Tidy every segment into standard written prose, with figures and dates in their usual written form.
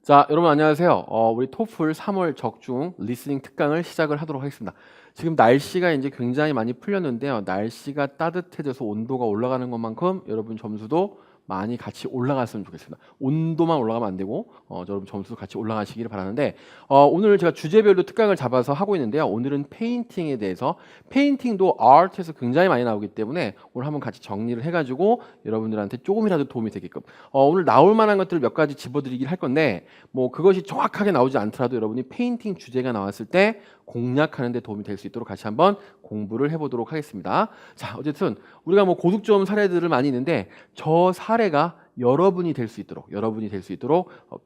자, 여러분 안녕하세요. 우리 토플 3월 적중 리스닝 특강을 시작을 하도록 하겠습니다. 지금 날씨가 이제 굉장히 많이 풀렸는데요. 날씨가 따뜻해져서 온도가 올라가는 것만큼 여러분 점수도 많이 같이 올라갔으면 좋겠습니다. 온도만 올라가면 안 되고 여러분 점수 같이 올라가시기를 바라는데 오늘 제가 주제별로 특강을 잡아서 하고 있는데요. 오늘은 페인팅에 대해서 페인팅도 아트에서 굉장히 많이 나오기 때문에 오늘 한번 같이 정리를 해가지고 여러분들한테 조금이라도 도움이 되게끔 오늘 나올 만한 것들을 몇 가지 집어드리긴 할 건데 뭐 그것이 정확하게 나오지 않더라도 여러분이 페인팅 주제가 나왔을 때 공략하는 데 도움이 될 수 있도록 같이 한번 공부를 해보도록 하겠습니다. 자, 어쨌든 우리가 뭐 고득점 사례들을 많이 있는데 저 사례가 여러분이 될 수 있도록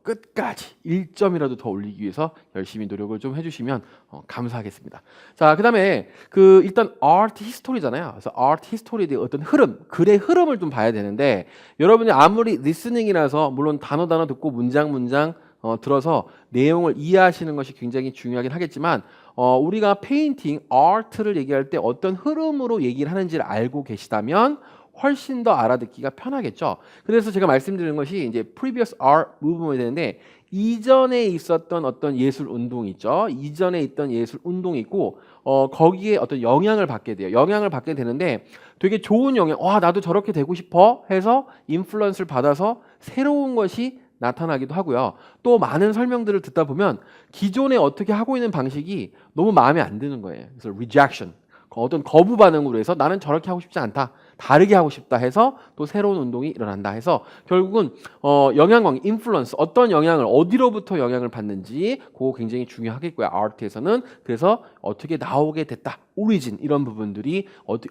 끝까지 1점이라도 더 올리기 위해서 열심히 노력을 좀 해주시면 감사하겠습니다. 자, 그다음에 일단 아트 히스토리잖아요. 그래서 아트 히스토리에 대한 어떤 흐름, 글의 흐름을 좀 봐야 되는데 여러분이 아무리 리스닝이라서 물론 단어 듣고 문장 들어서 내용을 이해하시는 것이 굉장히 중요하긴 하겠지만 우리가 페인팅, 아트를 얘기할 때 어떤 흐름으로 얘기를 하는지를 알고 계시다면 훨씬 더 알아듣기가 편하겠죠. 그래서 제가 말씀드리는 것이 이제 previous art movement이 되는데 이전에 있었던 어떤 예술 운동이 있죠. 이전에 있던 예술 운동이 있고 거기에 어떤 영향을 받게 돼요. 영향을 받게 되는데 되게 좋은 영향, 와 나도 저렇게 되고 싶어 해서 인플루언스를 받아서 새로운 것이 나타나기도 하고요. 또 많은 설명들을 듣다 보면 기존에 어떻게 하고 있는 방식이 너무 마음에 안 드는 거예요. 그래서 rejection, 어떤 거부 반응으로 해서 나는 저렇게 하고 싶지 않다, 다르게 하고 싶다 해서 또 새로운 운동이 일어난다 해서 결국은 영향광, 인플루언스, 어떤 영향을 어디로부터 영향을 받는지 그거 굉장히 중요하겠고요. 아트에서는. 그래서 어떻게 나오게 됐다, 오리진, 이런 부분들이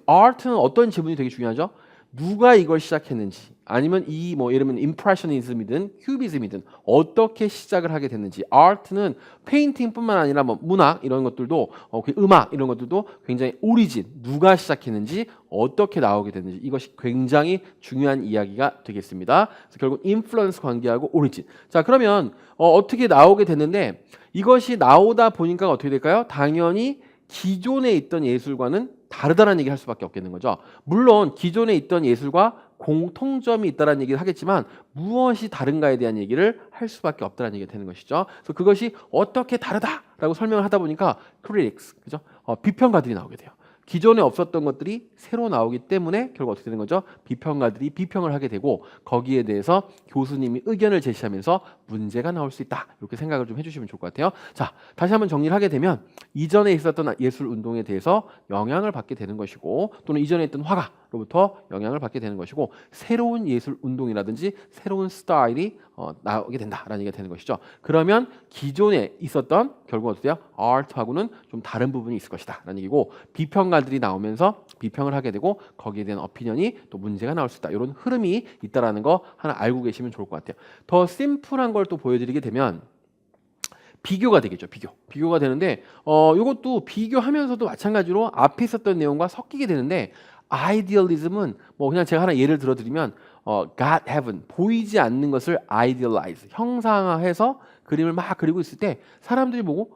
아트는 어떤 지분이 되게 중요하죠. 누가 이걸 시작했는지, 아니면 예를 들면 임프레셔니즘이든 큐비즘이든 어떻게 시작을 하게 됐는지. 아트는 페인팅뿐만 아니라 뭐 문학 이런 것들도 음악 이런 것들도 굉장히 오리진, 누가 시작했는지, 어떻게 나오게 됐는지, 이것이 굉장히 중요한 이야기가 되겠습니다. 그래서 결국 인플루언스 관계하고 오리진. 자, 그러면 어떻게 나오게 됐는데 이것이 나오다 보니까 어떻게 될까요? 당연히 기존에 있던 예술과는 다르다는 얘기를 할 수밖에 없겠는 거죠. 물론 기존에 있던 예술과 공통점이 있다는 얘기를 하겠지만 무엇이 다른가에 대한 얘기를 할 수밖에 없다는 얘기가 되는 것이죠. 그래서 그것이 어떻게 다르다라고 설명을 하다 보니까 critics, 그죠? 비평가들이 나오게 돼요. 기존에 없었던 것들이 새로 나오기 때문에 결국 어떻게 되는 거죠? 비평가들이 비평을 하게 되고 거기에 대해서 교수님이 의견을 제시하면서 문제가 나올 수 있다. 이렇게 생각을 좀 해주시면 좋을 것 같아요. 자, 다시 한번 정리를 하게 되면 이전에 있었던 예술 운동에 대해서 영향을 받게 되는 것이고, 또는 이전에 있던 화가로부터 영향을 받게 되는 것이고, 새로운 예술 운동이라든지 새로운 스타일이 나오게 된다라는 얘기가 되는 것이죠. 그러면 기존에 있었던 결국 어떻게 돼요? 아트하고는 좀 다른 부분이 있을 것이다 라는 얘기고, 비평가들이 나오면서 비평을 하게 되고 거기에 대한 어피니언이 또 문제가 나올 수 있다, 이런 흐름이 있다라는 거 하나 알고 계시면 좋을 것 같아요. 더 심플한 걸 또 보여드리게 되면 비교가 되겠죠. 비교가 되는데 이것도 비교하면서도 마찬가지로 앞에 있었던 내용과 섞이게 되는데, 아이디얼리즘은 뭐 그냥 제가 하나 예를 들어드리면 God heaven, 보이지 않는 것을 idealize, 형상화해서 그림을 막 그리고 있을 때 사람들이 보고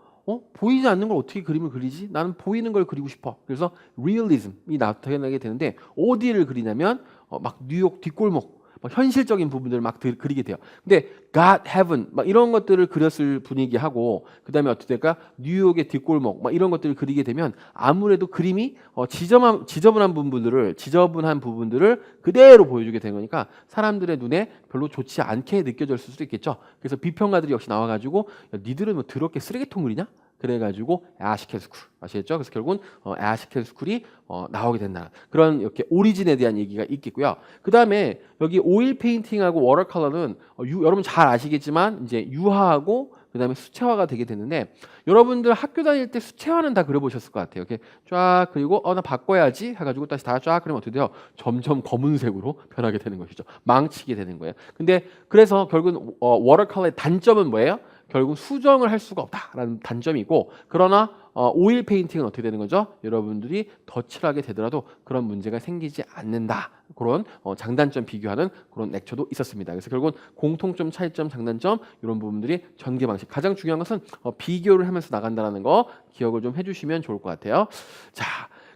보이지 않는 걸 어떻게 그림을 그리지? 나는 보이는 걸 그리고 싶어. 그래서 리얼리즘이 나타나게 되는데 어디를 그리냐면 막 뉴욕 뒷골목, 막 현실적인 부분들을 막 그리게 돼요. 근데 God, Heaven 막 이런 것들을 그렸을 분위기하고, 그 다음에 어떻게 될까? 뉴욕의 뒷골목 막 이런 것들을 그리게 되면 아무래도 그림이 지저분한 부분들을 그대로 보여주게 되는 거니까 사람들의 눈에 별로 좋지 않게 느껴질 수도 있겠죠. 그래서 비평가들이 역시 나와가지고 야, 니들은 뭐 더럽게 쓰레기통 그리냐? 그래가지고 애시캔스쿨, 아시겠죠? 그래서 결국은 애시캔스쿨이 나오게 된다. 그런 이렇게 오리진에 대한 얘기가 있겠고요. 그 다음에 여기 오일 페인팅하고 워터 컬러는 여러분 잘 아시겠지만 이제 유화하고 그 다음에 수채화가 되게 되는데, 여러분들 학교 다닐 때 수채화는 다 그려보셨을 것 같아요. 이렇게 쫙 그리고 나 바꿔야지 해가지고 다시 다 쫙 그리면 어떻게 돼요? 점점 검은색으로 변하게 되는 것이죠. 망치게 되는 거예요. 근데 그래서 결국은 워터 컬러의 단점은 뭐예요? 결국 수정을 할 수가 없다라는 단점이고, 그러나 오일 페인팅은 어떻게 되는 거죠? 여러분들이 덧칠하게 되더라도 그런 문제가 생기지 않는다. 그런 장단점 비교하는 그런 렉처도 있었습니다. 그래서 결국은 공통점, 차이점, 장단점 이런 부분들이 전개 방식. 가장 중요한 것은 비교를 하면서 나간다는 거 기억을 좀 해주시면 좋을 것 같아요. 자,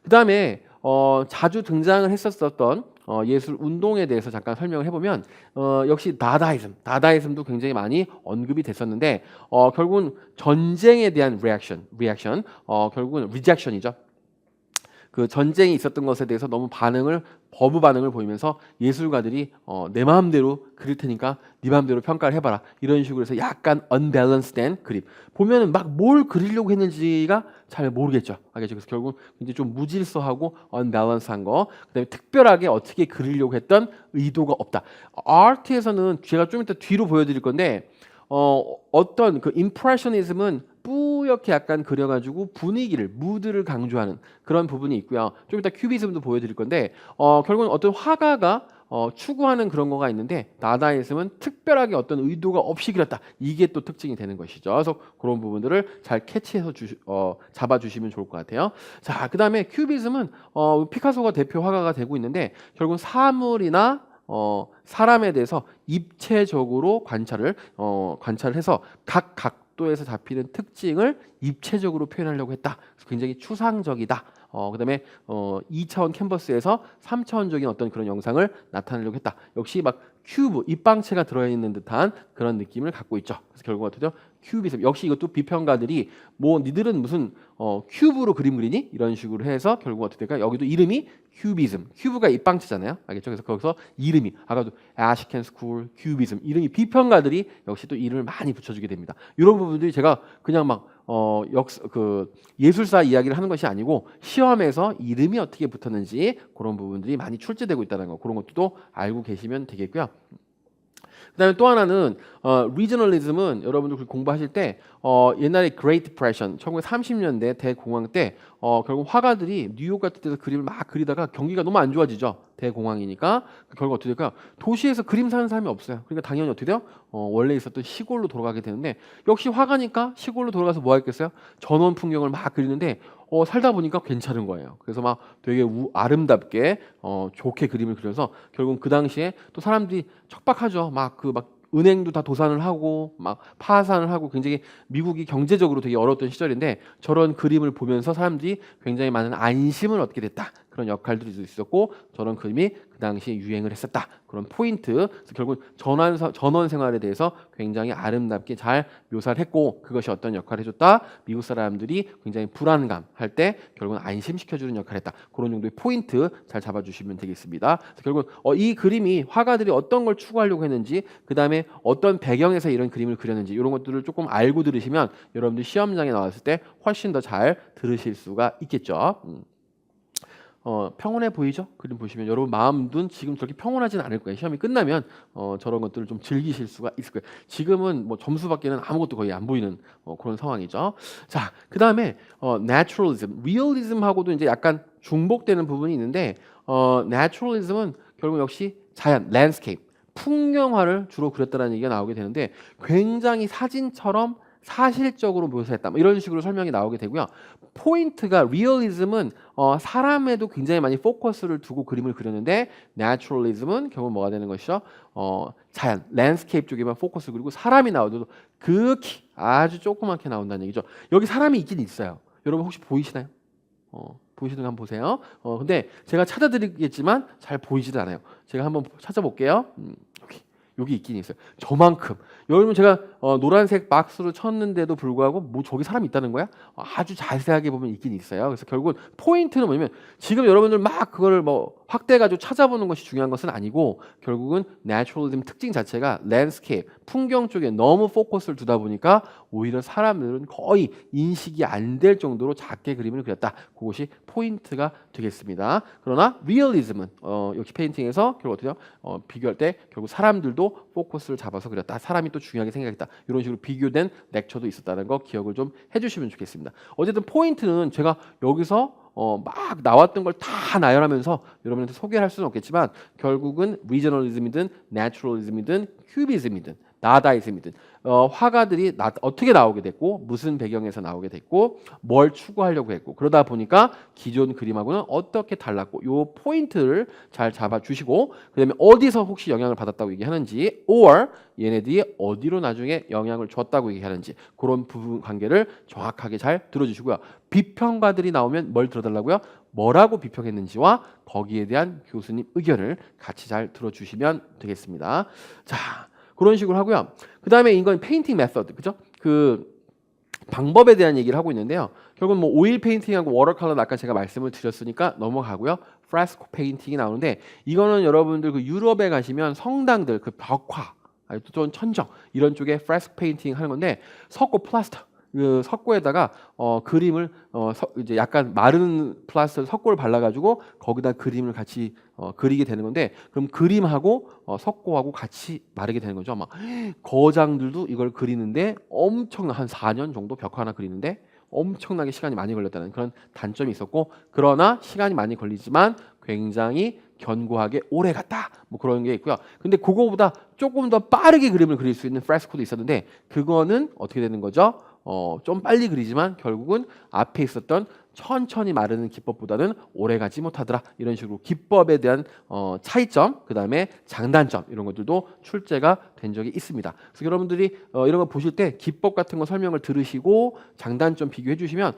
그 다음에 자주 등장을 했었던 예술 운동에 대해서 잠깐 설명을 해보면 역시 다다이즘도 굉장히 많이 언급이 됐었는데 결국은 전쟁에 대한 리액션, 결국은 리젝션이죠. 그 전쟁이 있었던 것에 대해서 너무 거부 반응을 보이면서 예술가들이 내 마음대로 그릴 테니까 네 마음대로 평가를 해봐라 이런 식으로 해서 약간 unbalance된 그림 보면은 막 뭘 그리려고 했는지가 잘 모르겠죠. 알겠죠? 그래서 결국 이제 좀 무질서하고 unbalance한 거, 그다음에 특별하게 어떻게 그리려고 했던 의도가 없다. 아트에서는 제가 좀 이따 뒤로 보여드릴 건데 어떤 그 임프레셔니즘은 뿌옇게 약간 그려가지고 분위기를 무드를 강조하는 그런 부분이 있고요. 좀 이따 큐비즘도 보여드릴 건데 결국은 어떤 화가가 추구하는 그런 거가 있는데 다다이즘은 특별하게 어떤 의도가 없이 그렸다. 이게 또 특징이 되는 것이죠. 그래서 그런 부분들을 잘 캐치해서 잡아주시면 좋을 것 같아요. 자, 그 다음에 큐비즘은 피카소가 대표 화가가 되고 있는데 결국 사물이나 사람에 대해서 입체적으로 관찰을 해서 각 각도에서 잡히는 특징을 입체적으로 표현하려고 했다. 그래서 굉장히 추상적이다. 그다음에 2차원 캔버스에서 3차원적인 어떤 그런 영상을 나타내려고 했다. 역시 막 큐브, 입방체가 들어있는 듯한 그런 느낌을 갖고 있죠. 그래서 결국 어떻게 죠 큐비즘. 역시 이것도 비평가들이 뭐 니들은 무슨 큐브로 그림 그리니? 이런 식으로 해서 결국 어떻게 될까? 여기도 이름이 큐비즘. 큐브가 입방체잖아요. 알겠죠? 그래서 거기서 이름이 아까도 아시켄 스쿨 큐비즘 이름이 비평가들이 역시 또 이름을 많이 붙여주게 됩니다. 이런 부분들이 제가 그냥 막 예술사 이야기를 하는 것이 아니고 시험에서 이름이 어떻게 붙었는지 그런 부분들이 많이 출제되고 있다는 거 그런 것도 알고 계시면 되겠고요. 그다음에 또 하나는 리저널리즘은 여러분들 공부하실 때 옛날에 Great Depression 1930년대 대공황 때 결국 화가들이 뉴욕 같은 데서 그림을 막 그리다가 경기가 너무 안 좋아지죠. 대공황이니까 결국 어떻게 될까? 도시에서 그림 사는 사람이 없어요. 그러니까 당연히 어떻게 돼요? 원래 있었던 시골로 돌아가게 되는데 역시 화가니까 시골로 돌아가서 뭐 하겠어요? 전원 풍경을 막 그리는데 살다 보니까 괜찮은 거예요. 그래서 막 되게 아름답게 좋게 그림을 그려서 결국 그 당시에 또 사람들이 척박하죠. 막 은행도 다 도산을 하고 막 파산을 하고 굉장히 미국이 경제적으로 되게 어려웠던 시절인데 저런 그림을 보면서 사람들이 굉장히 많은 안심을 얻게 됐다. 그런 역할들이 있었고 저런 그림이 그 당시에 유행을 했었다. 그런 포인트. 그래서 결국 전원 생활에 대해서 굉장히 아름답게 잘 묘사를 했고 그것이 어떤 역할을 해줬다. 미국 사람들이 굉장히 불안감 할 때 결국은 안심시켜주는 역할을 했다. 그런 정도의 포인트 잘 잡아주시면 되겠습니다. 그래서 결국 이 그림이 화가들이 어떤 걸 추구하려고 했는지 그 다음에 어떤 배경에서 이런 그림을 그렸는지 이런 것들을 조금 알고 들으시면 여러분들 시험장에 나왔을 때 훨씬 더 잘 들으실 수가 있겠죠. 평온해 보이죠? 그림 보시면 여러분 마음, 눈 지금 저렇게 평온하지는 않을 거예요. 시험이 끝나면 저런 것들을 좀 즐기실 수가 있을 거예요. 지금은 뭐 점수밖에는 아무것도 거의 안 보이는 그런 상황이죠. 자, 그 다음에 naturalism, realism하고도 이제 약간 중복되는 부분이 있는데 naturalism은 결국 역시 자연, landscape, 풍경화를 주로 그렸다는 얘기가 나오게 되는데 굉장히 사진처럼 사실적으로 묘사했다. 뭐 이런 식으로 설명이 나오게 되고요. 포인트가 리얼리즘은 사람에도 굉장히 많이 포커스를 두고 그림을 그렸는데 내추럴리즘은 결국 뭐가 되는 것이죠? 자연, 랜드스케이프 쪽에만 포커스를 그리고 사람이 나와도 극히 아주 조그맣게 나온다는 얘기죠. 여기 사람이 있긴 있어요. 여러분 혹시 보이시나요? 보이시는 거 한번 보세요. 근데 제가 찾아드리겠지만 잘 보이지도 않아요. 제가 한번 찾아볼게요. 여기 있긴 있어요. 저만큼. 여러분 제가 노란색 박스로 쳤는데도 불구하고 뭐 저기 사람이 있다는 거야? 아주 자세하게 보면 있긴 있어요. 그래서 결국은 포인트는 뭐냐면 지금 여러분들 막 그걸 뭐 확대해가지고 찾아보는 것이 중요한 것은 아니고 결국은 내추럴리즘 특징 자체가 랜드스케이프, 풍경 쪽에 너무 포커스를 두다 보니까 오히려 사람들은 거의 인식이 안 될 정도로 작게 그림을 그렸다. 그것이 포인트가 되겠습니다. 그러나 리얼리즘은 역시 페인팅에서 결국 어떻게 해요? 비교할 때 결국 사람들도 포커스를 잡아서 그렸다. 사람이 또 중요하게 생각했다. 이런 식으로 비교된 렉처도 있었다는 거 기억을 좀 해주시면 좋겠습니다. 어쨌든 포인트는 제가 여기서 막 나왔던 걸 다 나열하면서 여러분한테 소개할 수는 없겠지만 결국은 리저널리즘이든 내추럴리즘이든 큐비즘이든 나다 있음이든 화가들이 어떻게 나오게 됐고 무슨 배경에서 나오게 됐고 뭘 추구하려고 했고 그러다 보니까 기존 그림하고는 어떻게 달랐고 요 포인트를 잘 잡아주시고 그다음에 어디서 혹시 영향을 받았다고 얘기하는지 or 얘네들이 어디로 나중에 영향을 줬다고 얘기하는지 그런 부분 관계를 정확하게 잘 들어주시고요. 비평가들이 나오면 뭘 들어달라고요? 뭐라고 비평했는지와 거기에 대한 교수님 의견을 같이 잘 들어주시면 되겠습니다. 자, 그런 식으로 하고요. 그 다음에 이건 페인팅 메서드, 그죠? 그 방법에 대한 얘기를 하고 있는데요. 결국 뭐 오일 페인팅하고 워터 컬러는 아까 제가 말씀을 드렸으니까 넘어가고요. 프레스코 페인팅이 나오는데 이거는 여러분들 그 유럽에 가시면 성당들 그 벽화 또는 천정 이런 쪽에 프레스코 페인팅 하는 건데 석고 플라스터 그 석고에다가 그림을 이제 약간 마른 플라스터 석고를 발라가지고 거기다 그림을 같이 그리게 되는 건데 그럼 그림하고 석고하고 같이 마르게 되는 거죠. 막 거장들도 이걸 그리는데 엄청난 한 4년 정도 벽화 하나 그리는데 엄청나게 시간이 많이 걸렸다는 그런 단점이 있었고 그러나 시간이 많이 걸리지만 굉장히 견고하게 오래 갔다 뭐 그런 게 있고요. 근데 그거보다 조금 더 빠르게 그림을 그릴 수 있는 프레스코도 있었는데 그거는 어떻게 되는 거죠? 좀 빨리 그리지만 결국은 앞에 있었던 천천히 마르는 기법보다는 오래 가지 못하더라. 이런 식으로 기법에 대한 차이점, 그 다음에 장단점 이런 것들도 출제가 된 적이 있습니다. 그래서 여러분들이 이런 거 보실 때 기법 같은 거 설명을 들으시고 장단점 비교해 주시면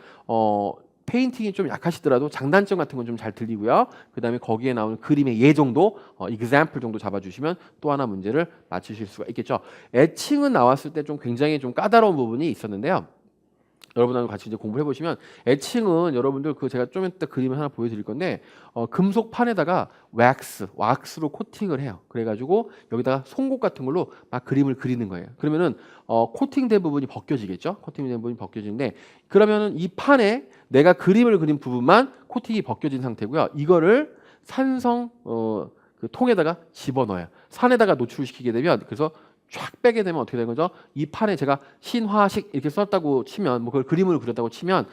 페인팅이 좀 약하시더라도 장단점 같은 건 좀 잘 들리고요. 그 다음에 거기에 나오는 그림의 예 정도, example 정도 잡아주시면 또 하나 문제를 맞추실 수가 있겠죠. 애칭은 나왔을 때 좀 굉장히 좀 까다로운 부분이 있었는데요. 여러분하고 같이 이제 공부해 보시면 애칭은 여러분들 그 제가 좀 이따 그림을 하나 보여드릴 건데 금속 판에다가 왁스로 코팅을 해요. 그래가지고 여기다가 송곳 같은 걸로 막 그림을 그리는 거예요. 그러면은 코팅된 부분이 벗겨지겠죠. 코팅된 부분이 벗겨지는데 그러면은 이 판에 내가 그림을 그린 부분만 코팅이 벗겨진 상태고요. 이거를 산성 그 통에다가 집어넣어요. 산에다가 노출시키게 되면 그래서 쫙 빼게 되면 어떻게 되는 거죠? 이 판에 제가 신화식 이렇게 썼다고 치면 뭐 그걸 그림으로 그렸다고 치면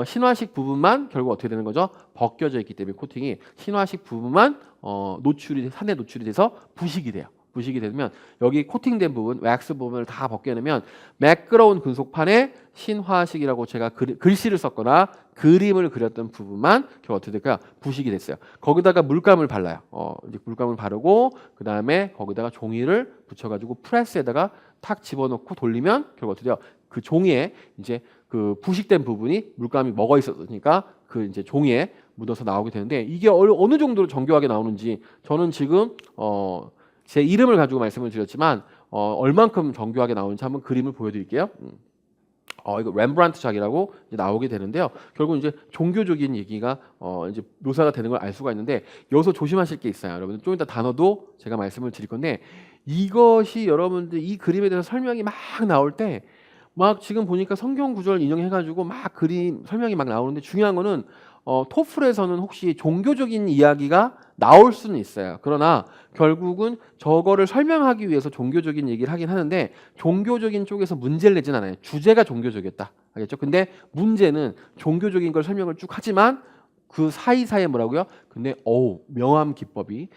신화식 부분만 결국 어떻게 되는 거죠? 벗겨져 있기 때문에 코팅이 신화식 부분만 산에 노출이 돼서 부식이 돼요. 부식이 되면 여기 코팅된 부분, 왁스 부분을 다 벗겨내면 매끄러운 금속판에 신화식이라고 제가 글씨를 썼거나 그림을 그렸던 부분만 결국 어떻게 될까요? 부식이 됐어요. 거기다가 물감을 발라요. 이제 물감을 바르고 그 다음에 거기다가 종이를 붙여가지고 프레스에다가 탁 집어넣고 돌리면 결국 어떻게 돼요? 그 종이에 이제 그 부식된 부분이 물감이 먹어 있었으니까 그 이제 종이에 묻어서 나오게 되는데 이게 어느 정도로 정교하게 나오는지 저는 지금 제 이름을 가지고 말씀을 드렸지만 얼만큼 정교하게 나오는지 한번 그림을 보여드릴게요. 이거 렘브란트작이라고 이제 나오게 되는데요. 결국 이제 종교적인 얘기가 이제 묘사가 되는 걸 알 수가 있는데 여기서 조심하실 게 있어요. 여러분 좀 이따 단어도 제가 말씀을 드릴 건데 이것이 여러분들 이 그림에 대해서 설명이 막 나올 때 막 지금 보니까 성경 구절 인용해가지고 막 그림 설명이 막 나오는데 중요한 거는 토플에서는 혹시 종교적인 이야기가 나올 수는 있어요. 그러나 결국은 저거를 설명하기 위해서 종교적인 얘기를 하긴 하는데 종교적인 쪽에서 문제를 내진 않아요. 주제가 종교적이었다. 알겠죠? 근데 문제는 종교적인 걸 설명을 쭉 하지만 그 사이사이에 뭐라고요? 근데 명암 기법이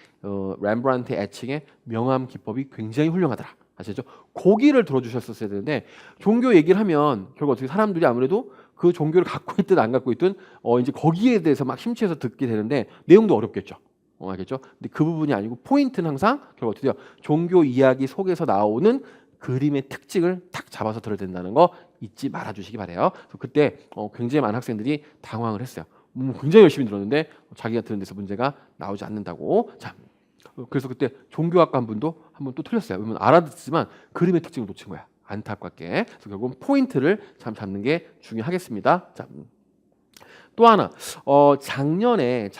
렘브란트의 애칭의 명암 기법이 굉장히 훌륭하더라. 아시죠? 고기를 들어주셨었어야 되는데 종교 얘기를 하면 결국 어떻게 사람들이 아무래도 그 종교를 갖고 있든 안 갖고 있든 이제 거기에 대해서 막 심취해서 듣게 되는데 내용도 어렵겠죠. 알겠죠? 근데 그 부분이 아니고 포인트는 항상 결국 어떻게 돼요? 종교 이야기 속에서 나오는 그림의 특징을 탁 잡아서 들어야 된다는 거 잊지 말아 주시기 바래요. 그때 굉장히 많은 학생들이 당황을 했어요. 굉장히 열심히 들었는데 자기가 들은 데서 문제가 나오지 않는다고. 자, 그래서 그때 종교학과 한 분도 한 번 또 틀렸어요. 왜냐면 알아듣지만 그림의 특징을 놓친 거야. 안타깝게. 그래서 결국은 포인트를 참 잡는 게 중요하겠습니다. 자, 또 하나 작년에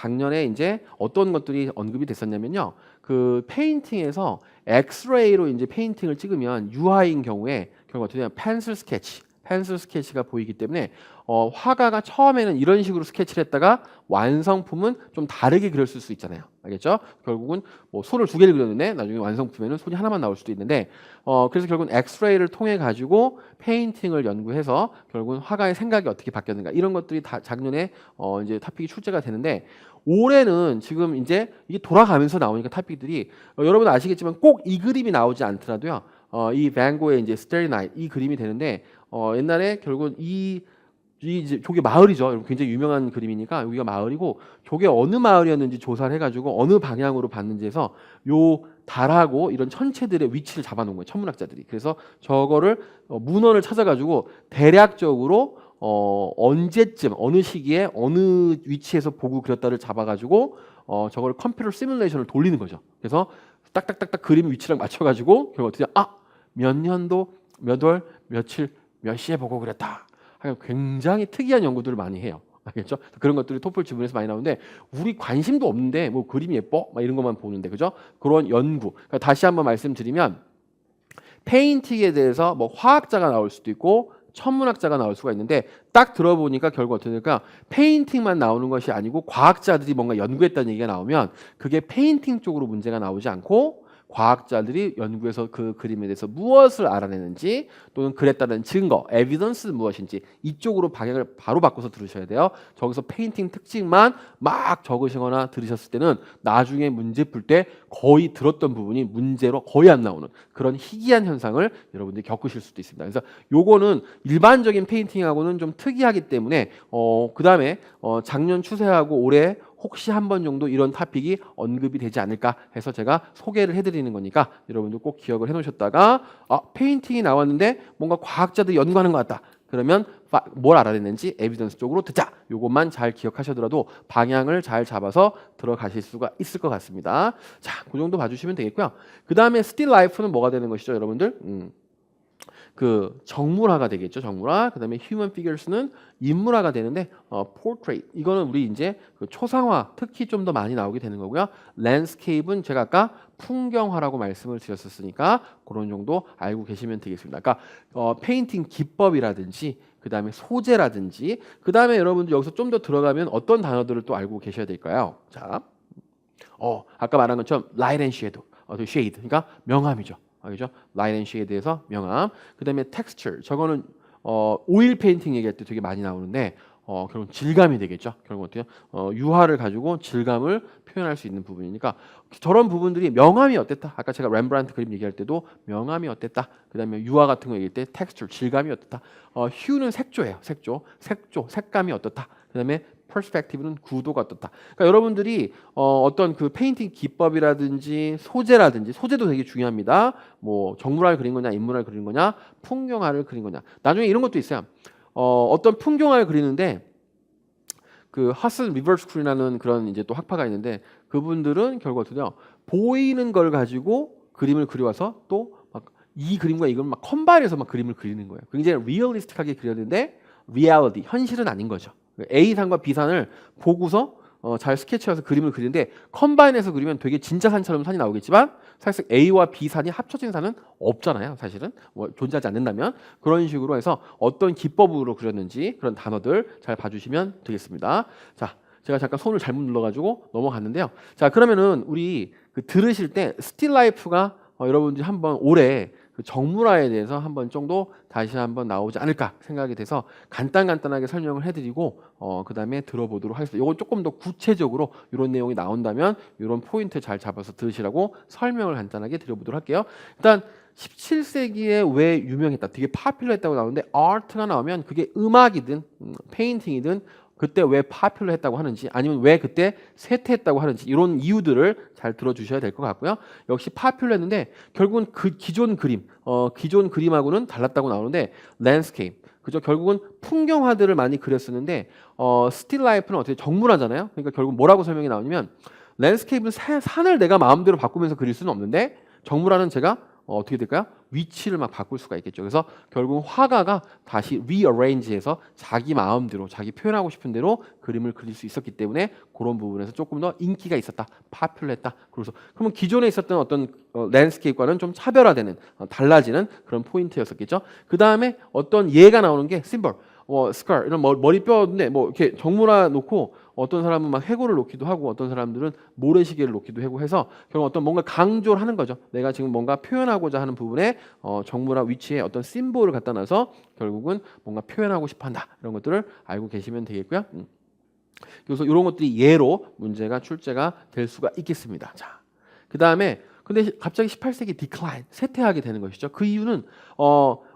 이제 어떤 것들이 언급이 됐었냐면요. 그 페인팅에서 엑스레이로 이제 페인팅을 찍으면 유화인 경우에 결국 어떻게 되냐면 펜슬 스케치가 보이기 때문에 화가가 처음에는 이런 식으로 스케치를 했다가 완성품은 좀 다르게 그렸을 수 있잖아요. 알겠죠? 결국은 뭐 손을 2개를 그렸는데 나중에 완성품에는 손이 하나만 나올 수도 있는데 그래서 결국은 엑스레이를 통해 가지고 페인팅을 연구해서 결국은 화가의 생각이 어떻게 바뀌었는가 이런 것들이 다 작년에 이제 토픽이 출제가 되는데 올해는 지금 이제 이게 돌아가면서 나오니까 토픽들이 여러분 아시겠지만 꼭 이 그림이 나오지 않더라도요. 이 밴고의 이제 스테리 나잇 이 그림이 되는데 옛날에 결국은 이 이제 저게 마을이죠. 굉장히 유명한 그림이니까 여기가 마을이고 저게 어느 마을이었는지 조사를 해가지고 어느 방향으로 봤는지 해서 요 달하고 이런 천체들의 위치를 잡아놓은 거예요. 천문학자들이. 그래서 저거를 문헌을 찾아가지고 대략적으로 언제쯤 어느 시기에 어느 위치에서 보고 그렸다를 잡아가지고 저걸 컴퓨터 시뮬레이션을 돌리는 거죠. 그래서 딱딱딱딱 그림 위치랑 맞춰가지고 결국 어떻게 몇 년도 몇 월 며칠 몇 시에 보고 그렸다. 굉장히 특이한 연구들을 많이 해요. 알겠죠? 그런 것들이 토플 지문에서 많이 나오는데 우리 관심도 없는데 뭐 그림이 예뻐? 막 이런 것만 보는데 그죠? 그런 연구. 그러니까 다시 한번 말씀드리면 페인팅에 대해서 뭐 화학자가 나올 수도 있고 천문학자가 나올 수가 있는데 딱 들어보니까 결국 어떻게 될까? 페인팅만 나오는 것이 아니고 과학자들이 뭔가 연구했다는 얘기가 나오면 그게 페인팅 쪽으로 문제가 나오지 않고 과학자들이 연구해서 그 그림에 대해서 무엇을 알아내는지 또는 그랬다는 증거, 에비던스 무엇인지 이쪽으로 방향을 바로 바꿔서 들으셔야 돼요. 저기서 페인팅 특징만 막 적으시거나 들으셨을 때는 나중에 문제 풀 때 거의 들었던 부분이 문제로 거의 안 나오는 그런 희귀한 현상을 여러분들이 겪으실 수도 있습니다. 그래서 요거는 일반적인 페인팅하고는 좀 특이하기 때문에 그 다음에 작년 추세하고 올해 혹시 한 번 정도 이런 토픽이 언급이 되지 않을까 해서 제가 소개를 해드리는 거니까 여러분들 꼭 기억을 해놓으셨다가 페인팅이 나왔는데 뭔가 과학자들이 연구하는 것 같다. 그러면 뭘 알아냈는지 에비던스 쪽으로 듣자. 요것만 잘 기억하셔더라도 방향을 잘 잡아서 들어가실 수가 있을 것 같습니다. 자, 그 정도 봐주시면 되겠고요. 그 다음에 스틸 라이프는 뭐가 되는 것이죠, 여러분들? 그 정물화가 되겠죠. 정물화. 그다음에 human figures는 인물화가 되는데 portrait 이거는 우리 이제 그 초상화 특히 좀 더 많이 나오게 되는 거고요. landscape은 제가 아까 풍경화라고 말씀을 드렸었으니까 그런 정도 알고 계시면 되겠습니다. 그러니까 페인팅 기법이라든지 그다음에 소재라든지 그다음에 여러분들 여기서 좀 더 들어가면 어떤 단어들을 또 알고 계셔야 될까요? 자. 아까 말한 것처럼 light and shadow. shade. 그러니까 명암이죠. 알겠죠? 라인 앤 쉐이에 대해서 명암. 그다음에 텍스처. 저거는 오일 페인팅 얘기할 때 되게 많이 나오는데 결국 질감이 되겠죠. 결국 어때요? 유화를 가지고 질감을 표현할 수 있는 부분이니까 저런 부분들이 명암이 어땠다. 아까 제가 렘브란트 그림 얘기할 때도 명암이 어땠다. 그다음에 유화 같은 거 얘기할 때 텍스처 질감이 어떻다. 휴는 색조예요. 색조 색감이 어떻다. 그다음에 퍼스펙티브는 구도가 어떻다. 그러니까 여러분들이 어떤 그 페인팅 기법이라든지 소재도 되게 중요합니다. 뭐 정물화를 그린 거냐, 인물화를 그린 거냐, 풍경화를 그린 거냐. 나중에 이런 것도 있어요. 어떤 풍경화를 그리는데 그 하슨 리버스쿨이라는 그런 이제 또 학파가 있는데 그분들은 결국 어떻게 돼요? 보이는 걸 가지고 그림을 그려와서 또 막 이 그림과 이걸 막 컴바인해서 막 그림을 그리는 거예요. 굉장히 리얼리스틱하게 그렸는데 리얼리티 현실은 아닌 거죠. A산과 B산을 보고서 잘 스케치해서 그림을 그리는데 컴바인해서 그리면 되게 진짜 산처럼 산이 나오겠지만 사실 A와 B산이 합쳐진 산은 없잖아요. 사실은 뭐 존재하지 않는다면 그런 식으로 해서 어떤 기법으로 그렸는지 그런 단어들 잘 봐주시면 되겠습니다. 자, 제가 잠깐 손을 잘못 눌러가지고 넘어갔는데요. 자, 그러면은 우리 그 들으실 때 스틸 라이프가 여러분들이 한번 올해 그 정물화에 대해서 한번 정도 다시 한번 나오지 않을까 생각이 돼서 간단하게 설명을 해드리고 그 다음에 들어보도록 하겠습니다. 이거 조금 더 구체적으로 이런 내용이 나온다면 이런 포인트 잘 잡아서 들으시라고 설명을 간단하게 드려보도록 할게요. 일단 17세기에 왜 유명했다, 되게 파퓰러했다고 나오는데 아트가 나오면 그게 음악이든 페인팅이든 그때 왜 파퓰러했다고 하는지 아니면 왜 그때 쇠퇴했다고 하는지 이런 이유들을 잘 들어주셔야 될 것 같고요. 역시 파퓰러했는데 결국은 그 기존 그림하고는 달랐다고 나오는데 랜드스케이프 그죠? 결국은 풍경화들을 많이 그렸었는데 스틸 라이프는 어떻게 정물화잖아요. 그러니까 결국 뭐라고 설명이 나오냐면 랜드스케이프는 산을 내가 마음대로 바꾸면서 그릴 수는 없는데 정물화는 제가 어떻게 될까요? 위치를 막 바꿀 수가 있겠죠. 그래서 결국 화가가 다시 rearrange해서 자기 마음대로 자기 표현하고 싶은 대로 그림을 그릴 수 있었기 때문에 그런 부분에서 조금 더 인기가 있었다, 파퓰러했다. 그래서 그러면 기존에 있었던 어떤 랜드스케이프와는 좀 차별화되는 달라지는 그런 포인트였었겠죠. 그 다음에 어떤 예가 나오는 게 심벌, 스칼 이런 머리뼈인데 뭐 이렇게 정물화 놓고 어떤 사람은 막 해골을 놓기도 하고 어떤 사람들은 모래시계를 놓기도 하고 해서 결국 어떤 뭔가 강조를 하는 거죠. 내가 지금 뭔가 표현하고자 하는 부분에 정물화 위치에 어떤 심볼을 갖다 놔서 결국은 뭔가 표현하고 싶어한다. 이런 것들을 알고 계시면 되겠고요. 그래서 이런 것들이 예로 문제가 출제가 될 수가 있겠습니다. 자, 그 다음에 근데 갑자기 18세기 decline, 쇠퇴하게 되는 것이죠. 그 이유는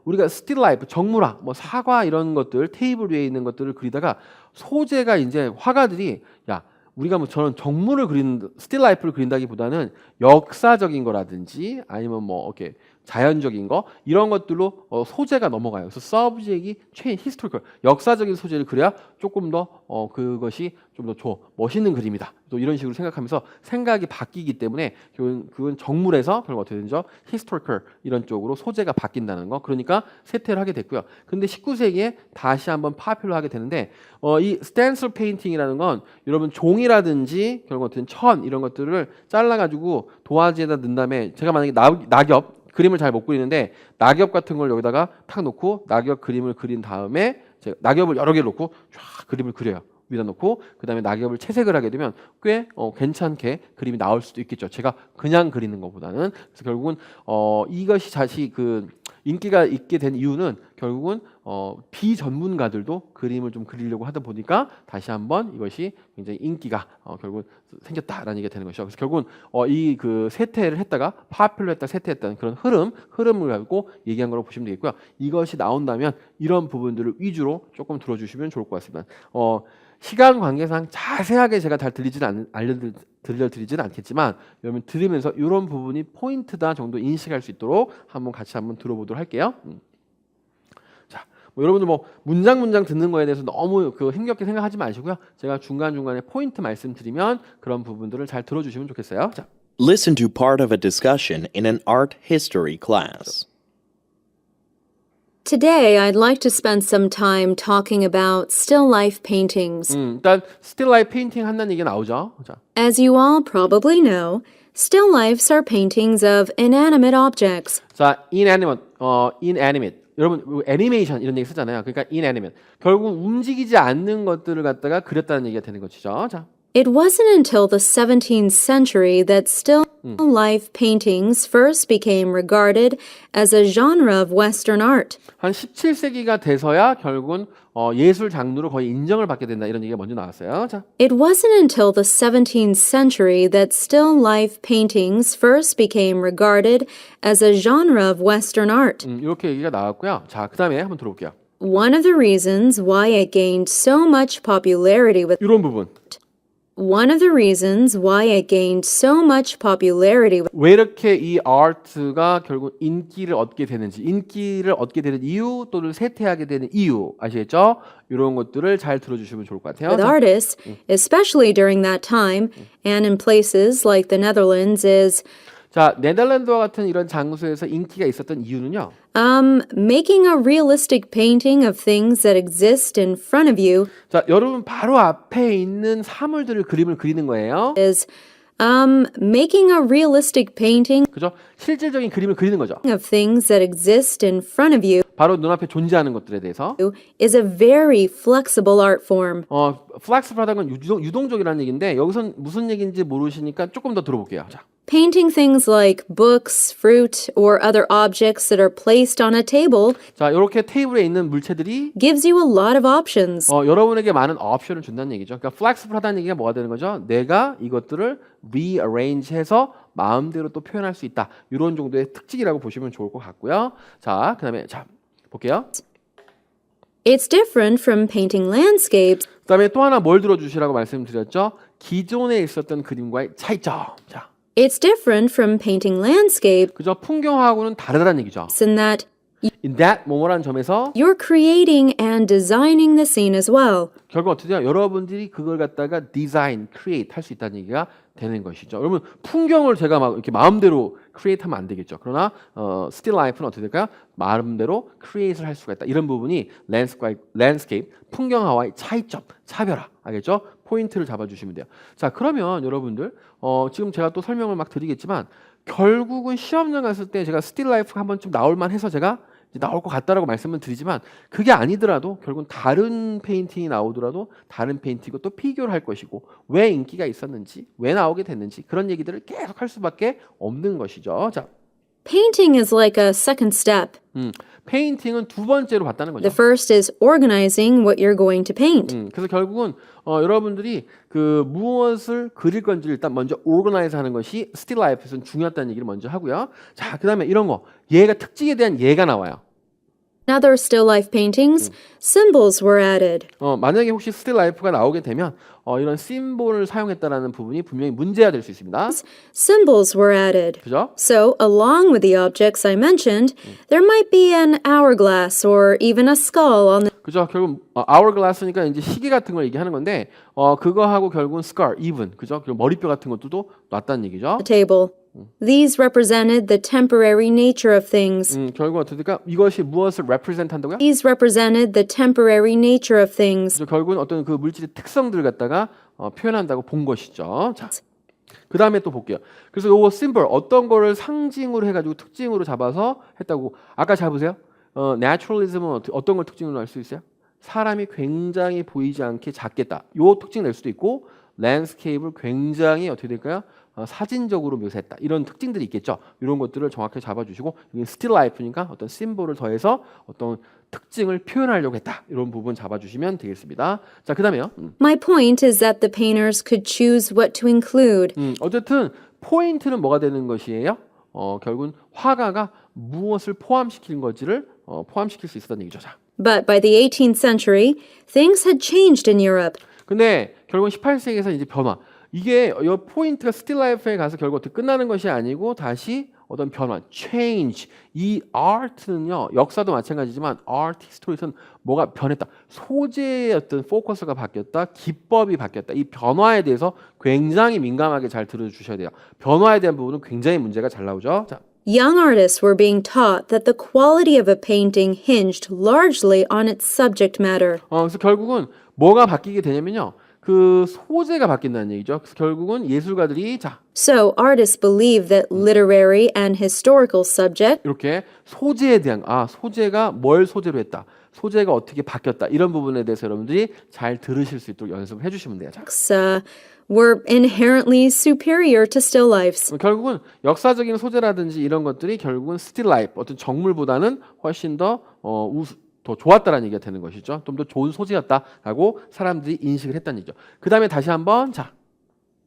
우리가 still life, 정물화, 뭐 사과 이런 것들, 테이블 위에 있는 것들을 그리다가 소재가 이제 화가들이 야 우리가 뭐 저는 정물을 그리는 still life를 그린다기보다는 역사적인 거라든지 아니면 뭐 이렇게 자연적인 거 이런 것들로 소재가 넘어가요. 그래서 subject이 historical 역사적인 소재를 그려야 조금 더 그것이 좀 더 멋있는 그림이다. 또 이런 식으로 생각하면서 생각이 바뀌기 때문에 그건 정물에서 결국 어떻게 되죠? historical 이런 쪽으로 소재가 바뀐다는 거. 그러니까 쇠퇴를 하게 됐고요. 근데 19세기에 다시 한번 파퓰러하게 되는데 이 스텐슬 페인팅이라는 건 여러분 종이라든지 결국 어떤 천 이런 것들을 잘라가지고 도화지에다 넣은 다음에 제가 만약에 낙엽 그림을 잘 못 그리는데 낙엽 같은 걸 여기다가 탁 놓고 낙엽 그림을 그린 다음에 제가 낙엽을 여러 개 놓고 쫙 그림을 그려요. 위에다 놓고 그 다음에 낙엽을 채색을 하게 되면 꽤 괜찮게 그림이 나올 수도 있겠죠. 제가 그냥 그리는 것보다는. 그래서 결국은 이것이 다시 그 인기가 있게 된 이유는 결국은 비전문가들도 그림을 좀 그리려고 하다 보니까 다시 한번 이것이 굉장히 인기가 결국은 생겼다라는 얘기가 되는 것이죠. 그래서 결국은 이 그 쇠퇴를 했다가 파퓰러했다 쇠퇴했다는 그런 흐름을 가지고 얘기한 거라고 보시면 되겠고요. 이것이 나온다면 이런 부분들을 위주로 조금 들어주시면 좋을 것 같습니다. 시간 관계상 자세하게 제가 잘 들려드리지는 않겠지만 여러분 들으면서 이런 부분이 포인트다 정도 인식할 수 있도록 같이 한번 들어보도록 할게요. 자, 여러분들 뭐 문장 듣는 거에 대해서 너무 힘겹게 생각하지 마시고요. 제가 중간중간에 포인트 말씀드리면 그런 부분들을 잘 들어주시면 좋겠어요. 자. Listen to part of a discussion in an art history class. Today, I'd like to spend some time talking about still life paintings. 일단 still life painting 한다는 얘기가 나오죠. 자. As you all probably know, still lifes are paintings of inanimate objects. 자, inanimate. 여러분 애니메이션 이런 얘기 쓰잖아요. 그러니까 inanimate. 결국 움직이지 않는 것들을 갖다가 그렸다는 얘기가 되는 것이죠. 자. It wasn't until the 17th century that still life paintings first became regarded as a genre of Western art. 한 17세기가 돼서야 결국은 예술 장르로 거의 인정을 받게 된다 이런 얘기가 먼저 나왔어요. 자. It wasn't until the 17th century that still life paintings first became regarded as a genre of Western art. 이렇게 얘기가 나왔고요. 자, 그다음에 한번 들어볼게요. One of the reasons why it gained so much popularity with 이런 부분. One of the reasons why it gained so much popularity 왜 이렇게 이 아트가 결국 인기를 얻게 되는 이유 또는 쇠퇴하게 되는 이유 아시겠죠? 이런 것들을 잘 들어주시면 좋을 것 같아요. with artists, especially during that time, and in places like the Netherlands, is 자, 네덜란드와 같은 이런 장소에서 인기가 있었던 이유는요. making a realistic painting of things that exist in front of you 자, 여러분 바로 앞에 있는 사물들을 그림을 그리는 거예요. is making a realistic painting 그죠? 실질적인 그림을 그리는 거죠. of things that exist in front of you 바로 눈앞에 존재하는 것들에 대해서. is a very flexible art form. 플렉스블하다는 건 유동적이라는 얘기인데 여기선 무슨 얘기인지 모르시니까 조금 더 들어볼게요. 자. Painting things like books, fruit, or other objects that are placed on a table 자, 이렇게 테이블에 있는 물체들이 gives you a lot of options. 여러분에게 많은 옵션을 준다는 얘기죠. 그러니까 플렉스블하다는 얘기가 뭐가 되는 거죠? 내가 이것들을 rearrange해서 마음대로 또 표현할 수 있다. 이런 정도의 특징이라고 보시면 좋을 것 같고요. 자, 그다음에 자 볼게요. It's different from painting landscapes 그다음에 또 하나 뭘 들어주시라고 말씀드렸죠? 기존에 있었던 그림과의 차이점. 자, It's different from painting landscapes 그죠? 풍경하고는 다르다는 얘기죠. in that In that 뭐뭐라는 점에서 you're creating and designing the scene as well. 결국 어떻게 돼요? 여러분들이 그걸 갖다가 디자인, 크리에이트 할 수 있다는 얘기가 되는 것이죠. 여러분 풍경을 제가 막 이렇게 마음대로 크리에이트하면 안 되겠죠. 그러나 스틸 라이프는 어떻게 될까요? 마음대로 크리에이트를 할 수가 있다. 이런 부분이 랜드스케이프, 풍경화와의 차이점, 차별화, 알겠죠? 포인트를 잡아주시면 돼요. 자, 그러면 여러분들 지금 제가 또 설명을 막 드리겠지만 결국은 시험장 갔을 때 제가 스틸 라이프 한 번쯤 나올만 해서 제가 이제 나올 것 같다라고 말씀을 드리지만 그게 아니더라도 결국은 다른 페인팅이 나오더라도 다른 페인팅과 또 비교를 할 것이고 왜 인기가 있었는지 왜 나오게 됐는지 그런 얘기들을 계속 할 수밖에 없는 것이죠. 자, Painting is like a second step. 페인팅은 두 번째로 봤다는 거죠. The first is organizing what you're going to paint. 그래서 결국은 여러분들이 그 무엇을 그릴 건지 일단 먼저 organize 하는 것이 still life에서는 중요하다는 얘기를 먼저 하고요. 자, 그다음에 이런 거. 얘가 특징에 대한 예가 나와요. In other still life paintings, symbols were added. 만약에 혹시 still life가 나오게 되면 이런 심볼을 사용했다라는 부분이 분명히 문제가 될 수 있습니다. Symbols were added. 그죠? So, along with the objects I mentioned, there might be an hourglass or even a skull on the 그죠? 결국 hourglass니까 이제 시계 같은 걸 얘기하는 건데 그거하고 결국은 skull, even, 그죠? 그리고 머리뼈 같은 것도 놨다는 얘기죠. table. These represented the temporary nature of things. 결국 어떻게 될까? 이것이 무엇을 represent 한다고요? These represented the temporary nature of things. 그래서 결국은 어떤 그 물질의 특성들을 갖다가 표현한다고 본 것이죠. 자, 그 다음에 또 볼게요. 그래서 요거 symbol 어떤 거를 상징으로 해가지고 특징으로 잡아서 했다고. 아까 잘 보세요. naturalism은 어떤 걸 특징으로 알 수 있어요? 사람이 굉장히 보이지 않게 작겠다. 요 특징 낼 수도 있고, landscape를 굉장히 어떻게 될까요? 사진적으로 묘사했다. 이런 특징들이 있겠죠. 이런 것들을 정확하게 잡아주시고, 이게 still life니까 어떤 심볼을 더해서 어떤 특징을 표현하려고 했다. 이런 부분 잡아주시면 되겠습니다. 자, 그 다음에요. My point is that the painters could choose what to include. 어쨌든 포인트는 뭐가 되는 것이에요? 결국은 화가가 무엇을 포함시킨 건지를 포함시킬 수 있었다는 얘기죠. 자. But by the 18th century, things had changed in Europe. 근데 결국은 18세기에서 이제 변화. 이게 이 포인트가 still life에 가서 결국 어떻게 끝나는 것이 아니고 다시 어떤 변화, change. 이 art는요, 역사도 마찬가지지만 art history에서는 뭐가 변했다. 소재의 어떤 포커스가 바뀌었다. 기법이 바뀌었다. 이 변화에 대해서 굉장히 민감하게 잘 들어주셔야 돼요. 변화에 대한 부분은 굉장히 문제가 잘 나오죠. 자. Young artists were being taught that the quality of a painting hinged largely on its subject matter. 그래서 결국은 뭐가 바뀌게 되냐면요. 그 소재가 바뀐다는 얘기죠. 그래서 결국은 예술가들이 자 So, artists believe that literary and historical subjects 이렇게 소재에 대한 소재가 뭘 소재로 했다. 소재가 어떻게 바뀌었다. 이런 부분에 대해서 여러분들이 잘 들으실 수 있도록 연습을 해주시면 돼요. 자. were inherently superior to still lifes. 결국은 역사적인 소재라든지 이런 것들이 결국은 still life 어떤 정물보다는 훨씬 더 좋았다라는 얘기가 되는 것이죠. 좀 더 좋은 소재였다라고 사람들이 인식을 했다는 얘기죠. 그 다음에 다시 한번 자.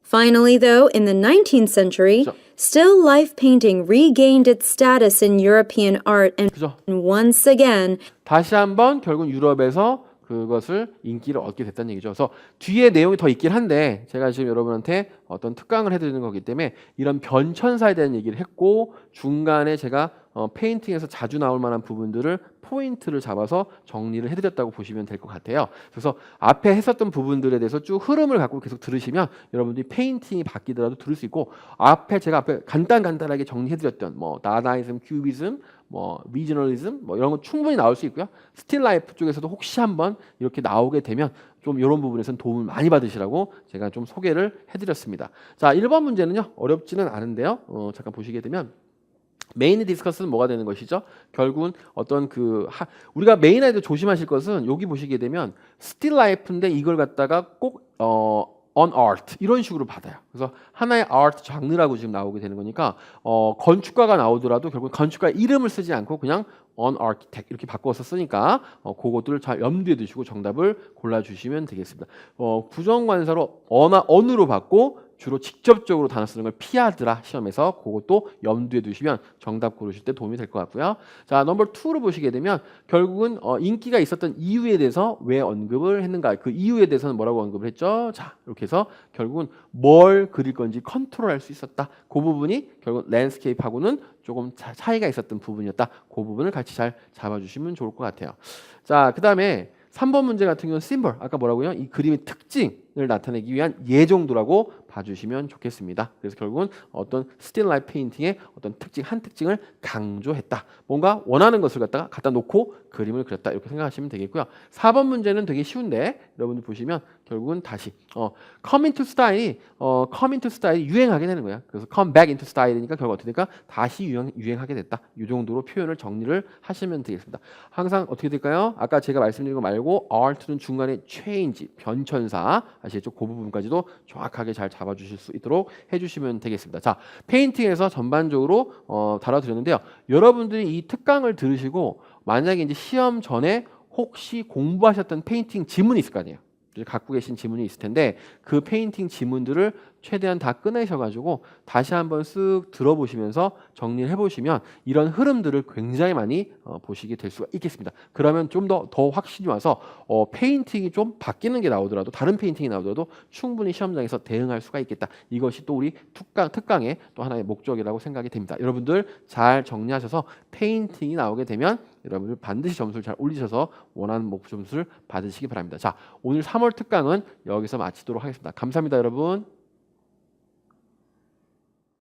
Finally, though, in the 19th century, 그죠. still life painting regained its status in European art and 그죠. once again 다시 한번 결국 유럽에서 그것을 인기를 얻게 됐다는 얘기죠. 그래서 뒤에 내용이 더 있긴 한데 제가 지금 여러분한테 어떤 특강을 해드리는 거기 때문에 이런 변천사에 대한 얘기를 했고 중간에 제가 페인팅에서 자주 나올 만한 부분들을 포인트를 잡아서 정리를 해드렸다고 보시면 될 것 같아요. 그래서 앞에 했었던 부분들에 대해서 쭉 흐름을 갖고 계속 들으시면 여러분들이 페인팅이 바뀌더라도 들을 수 있고 제가 앞에 간단하게 정리해드렸던 다다이즘, 큐비즘, 리저널리즘 이런 거 충분히 나올 수 있고요. 스틸 라이프 쪽에서도 혹시 한번 이렇게 나오게 되면 좀 이런 부분에서는 도움을 많이 받으시라고 제가 좀 소개를 해드렸습니다. 자, 1번 문제는요. 어렵지는 않은데요. 잠깐 보시게 되면 메인 디스커스는 뭐가 되는 것이죠? 결국은 어떤 우리가 메인 아이들 조심하실 것은 여기 보시게 되면 still life인데 이걸 갖다가 꼭 on art 이런 식으로 받아요. 그래서 하나의 art 장르라고 지금 나오게 되는 거니까 건축가가 나오더라도 결국 건축가 이름을 쓰지 않고 그냥 on architect 이렇게 바꿔서 쓰니까 그것들을 잘 염두에 두시고 정답을 골라주시면 되겠습니다. 부정관사로 언으로 받고 주로 직접적으로 단어 쓰는 걸 피하더라 시험에서 그것도 염두에 두시면 정답 고르실 때 도움이 될 것 같고요. 자, 넘버 2를 보시게 되면 결국은 인기가 있었던 이유에 대해서 왜 언급을 했는가 그 이유에 대해서는 뭐라고 언급을 했죠. 자, 이렇게 해서 결국은 뭘 그릴 건지 컨트롤할 수 있었다. 그 부분이 결국 랜드스케이프하고는 조금 차이가 있었던 부분이었다. 그 부분을 같이 잘 잡아주시면 좋을 것 같아요. 자, 그 다음에 3번 문제 같은 경우는 심볼 아까 뭐라고요? 이 그림의 특징을 나타내기 위한 예 정도라고 봐주시면 좋겠습니다. 그래서 결국은 어떤 스틸 라이프 페인팅의 어떤 한 특징을 강조했다. 뭔가 원하는 것을 갖다 놓고 그림을 그렸다. 이렇게 생각하시면 되겠고요. 4번 문제는 되게 쉬운데 여러분들 보시면 결국은 다시 come into style이 유행하게 되는 거야. 그래서 come back into style이니까 결국 어떻게 될까? 다시 유행하게 됐다. 이 정도로 표현을 정리를 하시면 되겠습니다. 항상 어떻게 될까요? 아까 제가 말씀드린 거 말고 art는 중간에 change, 변천사 아시겠죠? 그 부분까지도 정확하게 잘 잡아주실 수 있도록 해주시면 되겠습니다. 자, 페인팅에서 전반적으로 다뤄드렸는데요. 여러분들이 이 특강을 들으시고 만약에 이제 시험 전에 혹시 공부하셨던 페인팅 지문이 있을 거 아니에요. 갖고 계신 지문이 있을 텐데 그 페인팅 지문들을 최대한 다 꺼내셔가지고 다시 한번 쓱 들어보시면서 정리를 해보시면 이런 흐름들을 굉장히 많이 보시게 될 수가 있겠습니다. 그러면 좀 더 확신이 와서 페인팅이 좀 바뀌는 게 나오더라도 다른 페인팅이 나오더라도 충분히 시험장에서 대응할 수가 있겠다. 이것이 또 우리 특강의 또 하나의 목적이라고 생각이 됩니다. 여러분들 잘 정리하셔서 페인팅이 나오게 되면 여러분들 반드시 점수를 잘 올리셔서 원하는 목표 점수를 받으시기 바랍니다. 자, 오늘 3월 특강은 여기서 마치도록 하겠습니다. 감사합니다, 여러분.